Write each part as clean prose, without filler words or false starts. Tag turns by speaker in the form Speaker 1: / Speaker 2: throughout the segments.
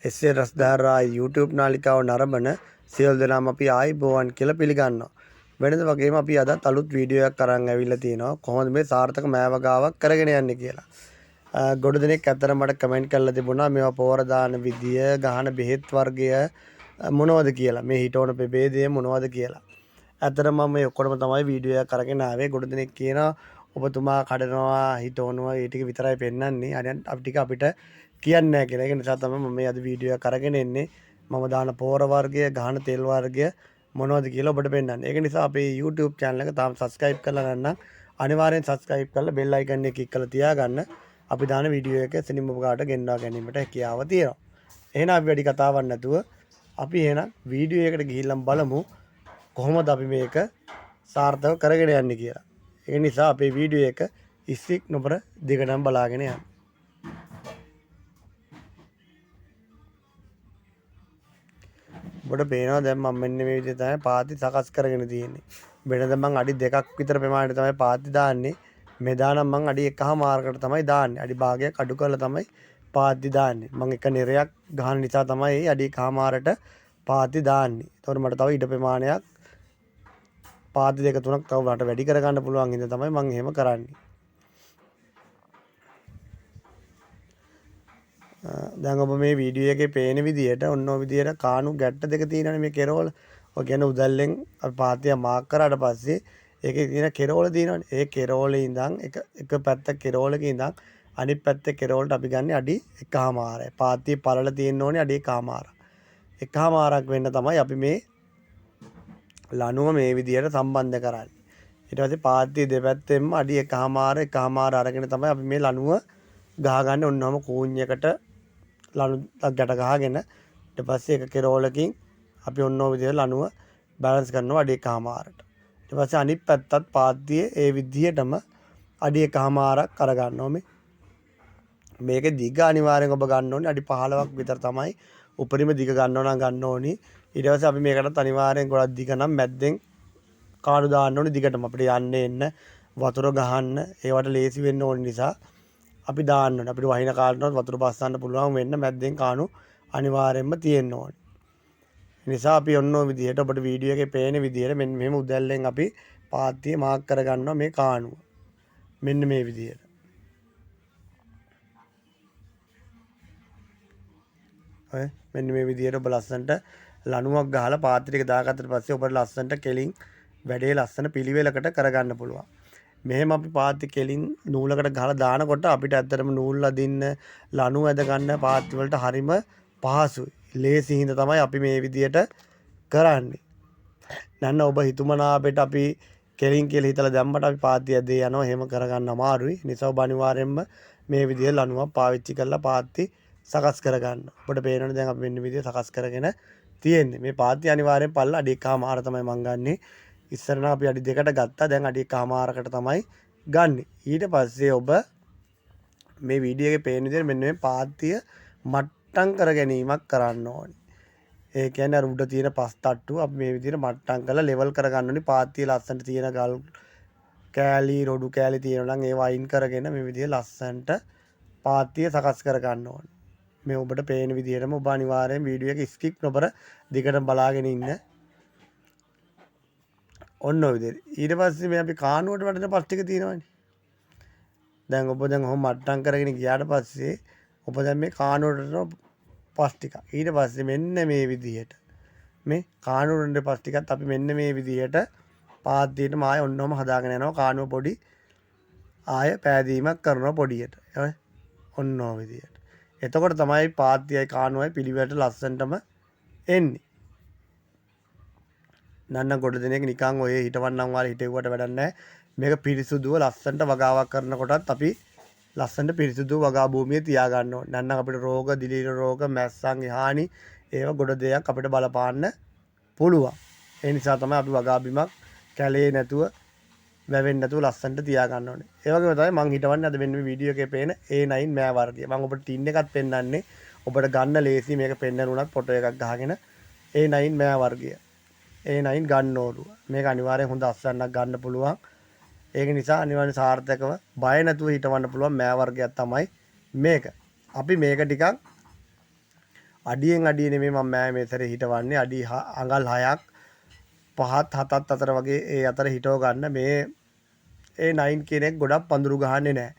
Speaker 1: එසේ රසදාරා YouTube නාලිකාව නරඹන සියලු දෙනාම අපි ආයිබෝවන් කියලා පිළිගන්නවා. වෙනද වගේම අපි අදත් අලුත් වීඩියෝ එකක් අරන් ඇවිල්ලා තිනවා. කොහොමද මේ සාර්ථක මෑවගාවක් කරගෙන යන්නේ කියලා. ගොඩ දෙනෙක් අතර මට කමෙන්ට් කරලා තිබුණා මේවා පෝර දාන විදිය, ගහන බෙහෙත් වර්ගය මොනවද කියලා. මේ හිටවන ප්‍රභේදය මොනවද කියලා. ඇත්තටම මම මේ ඔක්කොම තමයි වීඩියෝ එකක් අරගෙන ආවේ. ගොඩ දෙනෙක් කියනවා ඔබතුමා කඩනවා හිටවනවා ඒ ටික විතරයි පෙන්වන්නේ. අපි ටික අපිට කියන්නේ නැහැ කියලා. ඒක නිසා තමයි මම මේ අද වීඩියෝ එක අරගෙන එන්නේ. මම දාන පෝර වර්ගය, ගහන තෙල් වර්ගය මොනවද කියලා ඔබට පෙන්වන්න. ඒක නිසා අපේ YouTube channel එක තාම subscribe කරලා නැත්නම් අනිවාර්යෙන් subscribe කරලා bell icon එක click කරලා තියාගන්න. අපි දාන වීඩියෝ එක සෙනින්ම ඔබට ගෙන්වා ගැනීමට හැකියාව තියෙනවා. එහෙනම් අපි වැඩි කතාවක් නැතුව අපි එහෙනම් වීඩියෝ එකට ගිහිල්ලා බලමු කොහොමද අපි මේක සාර්ථක කරගෙන යන්නේ කියලා. ඒ නිසා අපේ වීඩියෝ එක ඉස්සික් නොබර දිගටම බලාගෙන යන්න. ඔබට පේනවා දැන් මම මෙන්න මේ විදිහට තමයි පාති සකස් කරගෙන තියෙන්නේ. වෙනද මම අඩි 2ක් විතර ප්‍රමාණයට තමයි පාති දාන්නේ. මෙදා නම් මම අඩි 1.5කට තමයි දාන්නේ. අඩි භාගයක් අඩු කරලා තමයි පාති දාන්නේ. මම එක නිරයක් ගහන නිසා තමයි අඩි 1.5ට පාති දාන්නේ. ඒතකොට මට තව ඉඩ ප්‍රමාණයක් පාති දෙක තුනක් තව මට වැඩි කරගන්න පුළුවන් හින්දා තමයි මම එහෙම කරන්නේ. දැන් ඔබ මේ වීඩියෝ එකේ පේන විදිහට ඔන්න ඔය විදිහට කාණු ගැට්ට දෙක තියෙනවානේ මේ කෙරවල. ඔය කියන්නේ උදැල්ලෙන් අපි පාතිය මාක් කරාට පස්සේ ඒකේ තියෙන කෙරවල තියෙනවානේ. ඒ කෙරවලේ ඉඳන් එක පැත්තක කෙරවලක ඉඳන් අනිත් පැත්තේ කෙරවලට අපි ගන්න අඩි 1.5. පාතිය පළල තියෙන්න ඕනේ අඩි 1.5. 1.5ක් වෙන්න තමයි අපි මේ ලණුව මේ විදිහට සම්බන්ධ කරන්නේ. ඊට පස්සේ පාතිය දෙපැත්තෙන්ම අඩි 1.5 අරගෙන තමයි අපි මේ ලණුව ගහගන්නේ. ඔන්නම කූඤ්ඤයකට ලණු ගැට ගහගෙන ඊට පස්සේ එක කෙරෝලකින් අපි ඔන්න ඔය විදිහට ලණුව බැලන්ස් කරනවා අඩි 1.5ට. ඊට පස්සේ අනිත් පැත්තත් පාතියේ ඒ විදිහටම අඩි 1.5ක් අරගන්නවා මේ. මේකේ දිග අනිවාර්යෙන් ඔබ ගන්න ඕනේ අඩි 15ක් විතර තමයි උපරිම දිග ගන්නව නම් ගන්න ඕනි. ඊට පස්සේ අපි මේකටත් අනිවාර්යෙන් ගොඩක් දිග නම් මැද්දෙන් කාඩු දාන්න ඕනේ දිගටම අපිට යන්න එන්න වතුර ගහන්න ඒවට ලේසි වෙන්න ඕන නිසා අපි දාන්න ඕනේ. අපිට වහින කාලනොත් වතුර බස්සන්න පුළුවන් වෙන්න මැද්දෙන් කාණු අනිවාර්යෙන්ම තියෙන්න ඕනේ. ඒ නිසා අපි ඔන්න ඔය විදිහට ඔබට වීඩියෝ එකේ පේන විදිහට මෙන්න මෙහෙම උදැල්ලෙන් අපි පාත්තිය මාක් කරගන්නවා මේ කාණුව. මෙන්න මේ විදිහට. ඔය මෙන්න මේ විදිහට ඔබ ලස්සනට ලණුවක් ගහලා පාත්‍රය ටික දාගත්තට පස්සේ ඔබට ලස්සනට කෙලින් වැඩේ ලස්සන පිළිවෙලකට කරගන්න පුළුවන්. මෙහෙම අපි පාත්ති කෙලින් නූලකට ගහලා දානකොට අපිට ඇත්තටම නූල් අදින්න ලණු ඇද ගන්න පාත්ති වලට හරිම පහසුයි. ලේසි හින්දා තමයි අපි මේ විදියට කරන්නේ. නැන්න ඔබ හිතුමනාපෙට අපි කෙලින් කියලා හිතලා දැම්මට අපි පාත්ති ඇදේ යනවා. එහෙම කරගන්න අමාරුයි. නිසා ඔබ අනිවාර්යයෙන්ම මේ විදිය ලණුවක් පාවිච්චි කරලා පාත්ති සකස් කරගන්න. ඔබට පේනවනේ දැන් අපි මෙන්න විදිය සකස් කරගෙන තියෙන්නේ. මේ පාත්ති අනිවාර්යෙන් පල්ල අඩි 1.5 තමයි මම ගන්නෙ. ඉස්සර නම් අපි අඩි 2කට ගත්තා. දැන් අඩි 1.5කට තමයි ගන්නෙ. ඊට පස්සේ ඔබ මේ වීඩියෝ එකේ පේන විදිහට මෙන්න මේ පාත්තිය මට්ටම් කර ගැනීමක් කරන්න ඕනේ. ඒ කියන්නේ අර උඩ තියෙන පස් තට්ටුව අපි මේ විදිහට මට්ටම් කරලා ලෙවල් කරගන්න ඕනේ. පාත්තිය ලස්සනට තියෙන ගල් කෑලි රොඩු කෑලි තියෙනවා නම් ඒවා අයින් කරගෙන මේ විදිහට ලස්සනට පාත්තිය සකස් කරගන්න ඕනේ. මේ ඔබට පේන විදිහටම ඔබ අනිවාර්යෙන් වීඩියෝ එක ස්කිප් නොකර දිගටම බලාගෙන ඉන්න. ඔන්න ඔය විදිහට. ඊට පස්සේ මේ අපි කාණුවට වටන පස් ටික තියෙනවනේ. දැන් ඔබ දැන් ඔහොම මට්ටම් කරගෙන ගියාට පස්සේ ඔබ දැන් මේ කාණුවට පස් ටික. ඊට පස්සේ මෙන්න මේ විදිහට මේ කාණුවට පස් ටිකත් අපි මෙන්න මේ විදිහට පාත්තියටම ආය ඔන්නෝම හදාගෙන යනවා. කාණුව පොඩි ආය පෑදීමක් කරනවා පොඩියට. ඔන්න ඔය විදිහට. එතකොට තමයි පාත්තියයි කාණුවයි පිළිවෙලට ලස්සනටම එන්නේ. නන්න ගොඩ දෙනෙක් නිකන් ඔය හිටවන්නම් වාලේ හිටෙව්වට වැඩක් නැහැ. මේක පිරිසුදුව ලස්සනට වගාවක් කරනකොටත් අපි ලස්සනට පිරිසුදුව වගා භූමියේ තියාගන්න ඕනේ. නැත්නම් අපිට රෝග, දිලීර රෝග, මැස්සන්ගේ හානි ඒවා ගොඩ දෙයක් අපිට බලපාන්න පුළුවන්. ඒ නිසා තමයි අපි වගා බිමක් කැලේ නැතුව වැවෙන්නේ නැතුව ලස්සනට තියාගන්න ඕනේ. ඒ වගේම තමයි මම හිටවන්නේ අද මෙන්න මේ වීඩියෝ එකේ පේන A9 මෑ වර්ගය. මම ඔබට ටින් එකක් පෙන්නන්නේ. ඔබට ගන්න ලේසි මේක පෙන්නනුණත් ෆොටෝ එකක් ගහගෙන A9 මෑ වර්ගය. A9 ගන්න ඕලුව. මේක අනිවාර්යෙන් හොඳ අස්සන්නක් ගන්න පුළුවන්. ඒක නිසා අනිවාර්යෙන් සාර්ථකව බය නැතුව හිටවන්න පුළුවන් මෑ වර්ගයක් තමයි මේක. අපි මේක ටිකක් අඩියෙන් අඩිය නෙමෙයි මම මෑ මෙතන හිටවන්නේ. අඩි අඟල් 6ක් 5ත් 7ත් අතර වගේ ඒ අතර හිටව ගන්න. මේ ඒ 9 කියන එක ගොඩක් පඳුරු ගහන්නේ නැහැ.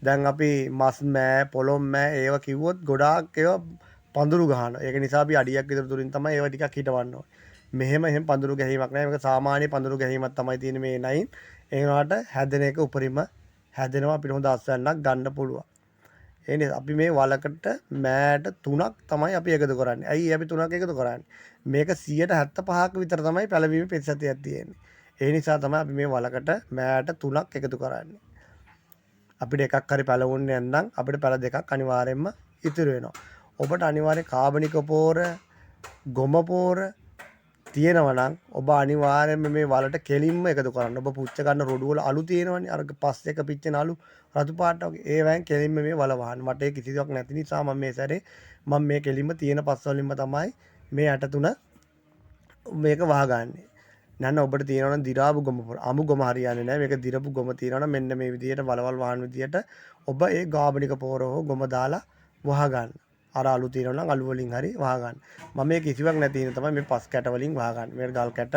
Speaker 1: දැන් අපි මස් මෑ පොළොම් මෑ ඒවා කිව්වොත් ගොඩාක් ඒවා පඳුරු ගහනවා. ඒක නිසා අපි අඩියක් විතර දුරින් තමයි ඒවා ටිකක් හිටවන්න ඕනේ. එහෙම පඳුරු ගැහිමක් නැහැ. මේක සාමාන්‍ය පඳුරු ගැහිමක් තමයි තියෙන්නේ මේ 9. ඒ වුණාට හැදෙන එක උපරිම හැදෙනවා අපිට හොඳ අස්වැන්නක් ගන්න පුළුවන්. ඒ නිසා අපි මේ වලකට මෑට 3ක් තමයි අපි එකතු කරන්නේ. ඇයි අපි 3ක් එකතු කරන්නේ? මේක 175ක විතර තමයි පැලවීමේ ප්‍රතිශතයක් තියෙන්නේ. ඒ නිසා තමයි අපි මේ වලකට මෑට 3ක් එකතු කරන්නේ. අපිට එකක් හරි පැලවුන්නේ නැත්නම් අපිට පැල දෙකක් අනිවාර්යයෙන්ම ඉතුරු වෙනවා. ඔබට අනිවාර්යෙන් කාබනික පෝර, ගොම පෝර තියෙනවා නම් ඔබ අනිවාර්යයෙන්ම මේ වලට කෙලින්ම එකතු කරන්න. ඔබ පුච්ච ගන්න රොඩු වල අලු තියෙනවනේ. අර පස් එක පිච්චෙන අලු රතු පාට වගේ. ඒවෙන් කෙලින්ම මේ වල වහන්න. මට ඒ කිසිවක් නැති නිසා මම මේ සැරේ මේ කෙලින්ම තියෙන පස් වලින්ම තමයි මේ 83 මේක වහගන්නේ. නැන්න ඔබට තියෙනවනම් දිරාපු ගොම පොර අමු ගොම හරියන්නේ නැහැ. මේක දිරපු ගොම තියෙනවනම් මෙන්න මේ විදිහට වලවල් වහන විදිහට ඔබ ඒ ගාබනික පොර හෝ ගොම දාලා වහගන්න. අර අලු තියෙනවනම් අලු වලින් හරි වහගන්න. මම මේ කිසිවක් නැති ඉන්න තමයි මේ පස් කැට වලින් වහගන්නේ. මේක ගල් කැට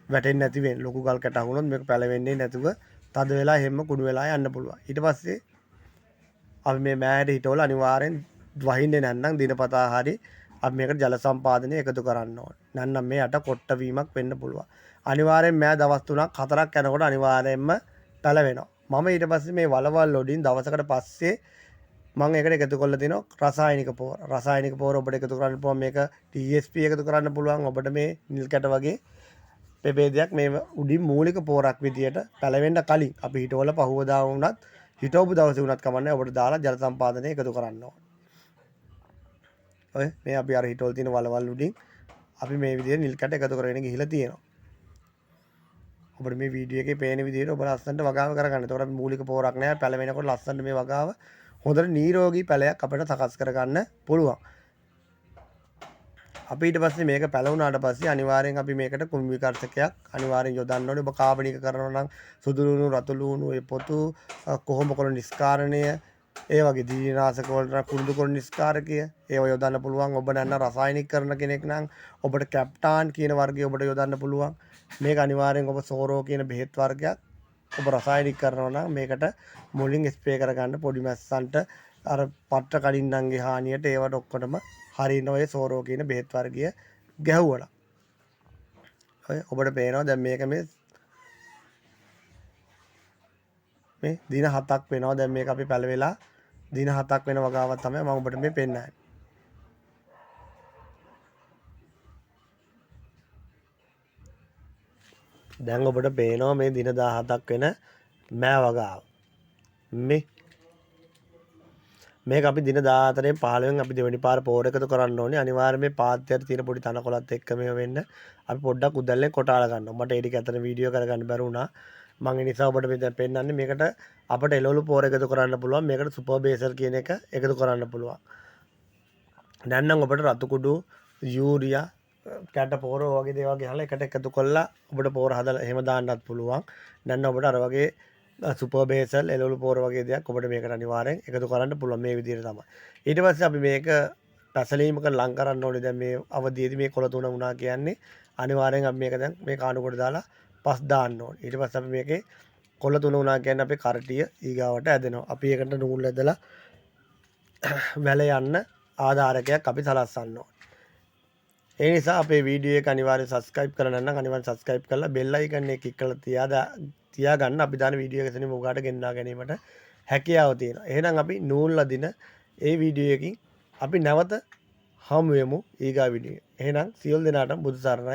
Speaker 1: වැටෙන්නේ නැති වෙන්නේ. ලොකු ගල් කැට අහුනොත් මේක පැලවෙන්නේ නැතුව තද වෙලා හැම කුණු වෙලා යන්න පුළුවන්. ඊට පස්සේ අපි මේ මෑට හිටවල අනිවාර්යෙන් වහින්නේ නැත්නම් දිනපතා හරි අපි මේකට ජල සම්පාදනය එකතු කරන්න ඕනේ. නැත්නම් මේ යට කොට්ට වීමක් වෙන්න පුළුවන්. අනිවාර්යෙන් මෑ දවස් 3ක් 4ක් යනකොට අනිවාර්යෙන්ම පැලවෙනවා. මම ඊට පස්සේ මේ වලවල් වලින් දවසකට පස්සේ මම ඒකට එකතු කරලා තිනවා රසායනික පොහොර. රසායනික පොහොර ඔබට එකතු කරන්න පුළුවන්. මේක TSP එකතු කරන්න පුළුවන්. ඔබට මේ නිල් කැට වගේ පෙබේදයක් මේ උඩින් මූලික පොහොරක් විදියට පැලවෙන්න කලින් අපි හිටවල පහුවදා වුණත් හිටවපු දවසේ වුණත් කමන්නේ ඔබට දාලා ජල සම්පාදනය එකතු කරන්න ඕනේ. ඔය මේ අපි අර හිටවල තියෙන වලවල් උඩින් අපි මේ විදියට නිල් කැට එකතු කරගෙන ගිහිලා තියෙනවා. ඔබට මේ වීඩියෝ එකේ පේන විදියට ඔබ ලස්සනට වගාව කරගන්න. එතකොට අපි මූලික පොහොරක් නැහැ. පැලවෙනකොට ලස්සනට මේ වගාව හොඳට නිරෝගී පැලයක් අපිට සකස් කරගන්න පුළුවන්. අපි ඊට පස්සේ මේක පැලවුණාට පස්සේ අනිවාර්යෙන් අපි මේකට කුණු විකර්ෂකයක් අනිවාර්යෙන් යොදන්න ඕනේ. ඔබ කාබනික කරනවා නම් සුදු ලුණු, රතු ලුණු, ඒ පොතු කොහොම කොළ නිස්කාරණය, ඒ වගේ දීනාශක වලට කුරුදු කොළ නිස්කාරකය ඒව යොදන්න පුළුවන්. ඔබ නැත්නම් රසායනික කරන කෙනෙක් නම් ඔබට කැප්ටාන් කියන වර්ගය ඔබට යොදන්න පුළුවන්. මේක අනිවාර්යෙන් ඔබ සෝරෝ කියන බෙහෙත් වර්ගයක් ඔබ රසායනික කරනවා නම් මේකට මුලින් ස්ප්‍රේ කරගන්න පොඩි මැස්සන්ට අර පට්ට කඩින්නන්ගේ හානියට ඒවට ඔක්කොටම හරින ඔය සෝරෝ කියන බෙහෙත් වර්ගය ගැහුවලා. ඔය ඔබට පේනවා දැන් මේක මේ දින 7ක් වෙනවා. දැන් මේක අපි පැලවෙලා දින 7ක් වෙන වගාවක් තමයි මම ඔබට මේ පෙන්නන්නේ. දැන් ඔබට පේනවා මේ දින 17ක් වෙන මෑ වගාව. මේක අපි දින 14න් 15න් අපි දෙවෙනි පාර පෝර එකතු කරන්න ඕනේ. අනිවාර්යයෙන් මේ පාත්‍යයට තියෙන පොඩි තනකොළත් එක්ක මේ වෙන්න අපි පොඩ්ඩක් උදැල්ලෙන් කොටාලා ගන්නවා. මට ඒ ටික අතර වීඩියෝ කරගන්න බැරි වුණා. මම ඒ නිසා ඔබට මේ දැන් පෙන්නන්නේ මේකට අපිට එළවලු පෝර එකතු කරන්න පුළුවන්. මේකට සුපර් බේසර් කියන එක එකතු කරන්න පුළුවන්. දැන් නම් ඔබට රතු කුඩු, යූරියා, කැට පෝර වගේ දේවල් ගහලා එකට එකතු කරලා ඔබට පෝර හදලා එහෙම දාන්නත් පුළුවන්. දැන් ඔබට අර වගේ සුපර් බේසල් එළවලු පෝර වගේ දෙයක් ඔබට මේකට අනිවාර්යෙන් එකතු කරන්න පුළුවන් මේ විදිහට තමයි. ඊට පස්සේ අපි මේක පැසලීමකට ලං කරන්න ඕනේ. දැන් මේ අවදියේදී මේ කොළ තුන වුණා කියන්නේ අනිවාර්යෙන් අපි මේක දැන් මේ කාණුවට දාලා පස් දාන්න ඕනේ. ඊට පස්සේ අපි මේකේ කොළ තුන වුණා කියන්නේ අපේ කරටිය ඊගාවට ඇදෙනවා. අපි ඒකට නූල් ඇදලා වැල යන්න ආධාරකයක් අපි සලස්සන්න ඕනේ. ඒ නිසා අපේ වීඩියෝ එක අනිවාර්යෙන් subscribe කරලා නැත්නම් අනිවාර්යෙන් subscribe කරලා bell icon එක click කරලා තියාගන්න. අපි දාන වීඩියෝ එකකින් ඔබට ගෙන්වා ගැනීමට හැකියාව තියෙනවා. එහෙනම් අපි නූල් අදින ඒ වීඩියෝ එකකින් අපි නැවත හමු වෙමු ඊගා වීඩියෝ. එහෙනම් සියලු දෙනාටම බුදු සරණයි.